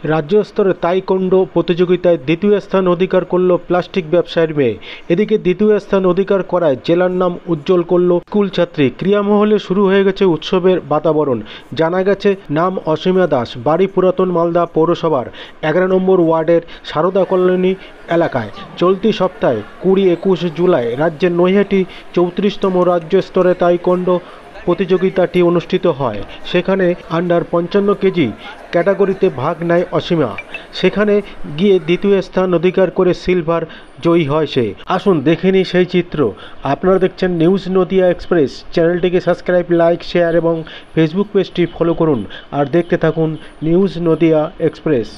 রাজ্য স্তরে তাইকোন্ডো প্রতিযোগিতায় দ্বিতীয় স্থান অধিকার করল প্লাস্টিক ব্যবসায়ীর মেয়ে। এদিকে দ্বিতীয় স্থান অধিকার করায় জেলার নাম উজ্জ্বল করল স্কুল ছাত্রী। ক্রীড়া মহলে শুরু হয়ে গেছে উৎসবের বাতাবরণ। জানা গেছে নাম অসীমা দাস, বাড়ি পুরাতন মালদা পৌরসভার 11 নম্বর ওয়ার্ডের সারদা কলোনি এলাকায়। চলতি সপ্তাহে 20-21 জুলাই রাজ্যের নৈহাটি 34তম রাজ্য স্তরে তাইকোন্ডো প্রতিযোগিতাটি অনুষ্ঠিত হয়। সেখানে আন্ডার 55 কেজি ক্যাটাগরিতে ভাগ নেয় অসীমা। সেখানে গিয়ে দ্বিতীয় স্থান অধিকার করে সিলভার জয়ী হয় সে। আসুন দেখে নিই সেই চিত্র। আপনারা দেখছেন নিউজ নদিয়া এক্সপ্রেস। চ্যানেলটিকে সাবস্ক্রাইব, লাইক, শেয়ার এবং ফেসবুক পেজটি ফলো করুন আর দেখতে থাকুন news Nadia express.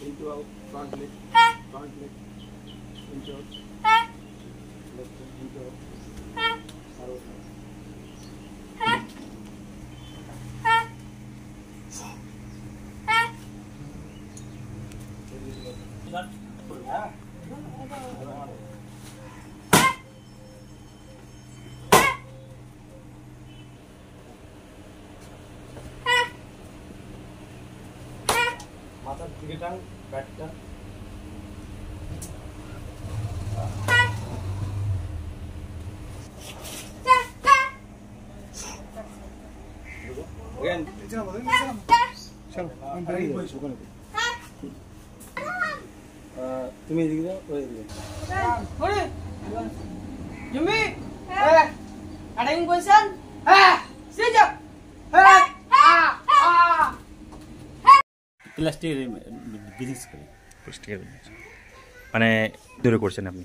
Into out, front leg, into out, left into out, arrow. মাথার দিকে টান, ব্যাটটা তুমি এদিকে যাও, ওই এদিকে জমি অ্যাটাকিং পজিশন সিজ প্লাস্টিকের বিজনেস করি। প্লাস্টিকের মানে দূরে করছেন আপনি?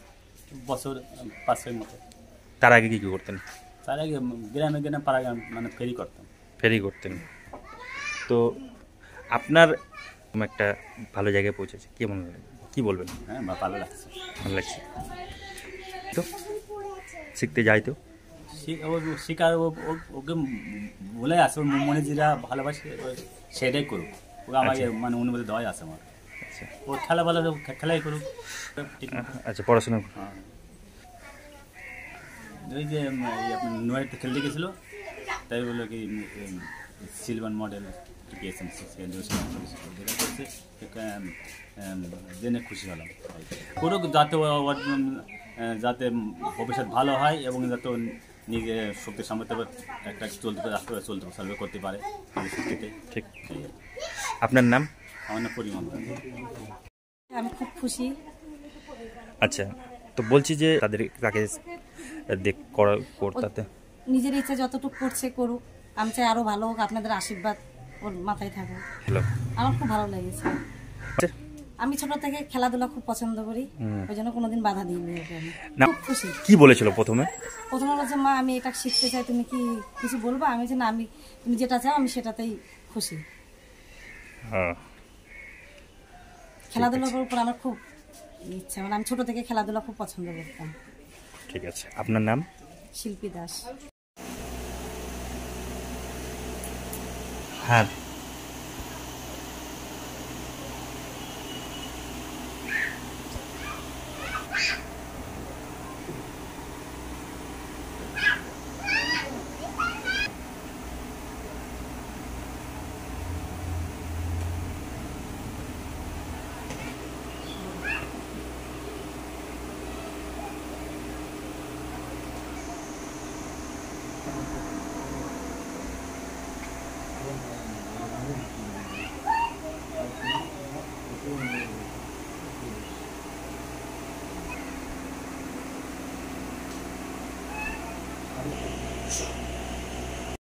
বছর 5-6 মতো। তার আগে কী কী করতেন? তার আগে গ্রামে গ্রামে পাড়া গ্রাম মানে ফেরি করতাম। ফেরি করতেন। তো আপনার একটা ভালো জায়গায় পৌঁছেছে, কেমন লাগে, কী বলবেন? হ্যাঁ, ভালো লাগছে। ভালো লাগছে। তো শিখতে যাই তো শিকার ওকে বলে আছে, ওর মনে যেটা ভালোবাসে সেটাই করুক। ওকে আমাকে মানে অনুমতি দেওয়াই আছে আমার। আচ্ছা, ওর খেলা ভালো খেলাই করুক। আচ্ছা, পড়াশোনা ওই যে আপনার নয়টা খেলতে গেছিলো, তাই বললো কি সিলভার মডেল জেনে খুশি হলাম। করুক যাতে যাতে ভবিষ্যৎ ভালো হয় এবং যাতে নিজে শক্তির সামর্থ্য একটা চলতে সার্ভে করতে পারে শক্তিতে। ঠিক। আপনার নাম? আমার নাম পরিমল। আমি খুব খুশি। আচ্ছা, তো বলছি যে তাদের তাকে করতে নিজের ইচ্ছা যতটুকু করছে করুক, আমি চাই আরো ভালো হোক। আপনাদের আশীর্বাদ ওর মাথায় থাকুক। আমার খুব ভালো লেগেছে। আমি ছোট থেকে খেলাধুলা খুব পছন্দ করি, ওই জন্য কোনোদিন বাধা দিইনি ওকে। আমি খুব খুশি। কি বলেছিল প্রথমে? বলছে, মা আমি এটা শিখতে চাই, তুমি কি কিছু বলবা? আমি যে না, আমি তুমি যেটা চাও আমি সেটাতেই খুশি। খেলাধুলার উপর আমার খুব ইচ্ছা, মানে আমি ছোট থেকে খেলাধুলা খুব পছন্দ করতাম। ঠিক আছে, আপনার নাম? শিল্পী দাস। হ্যাঁ,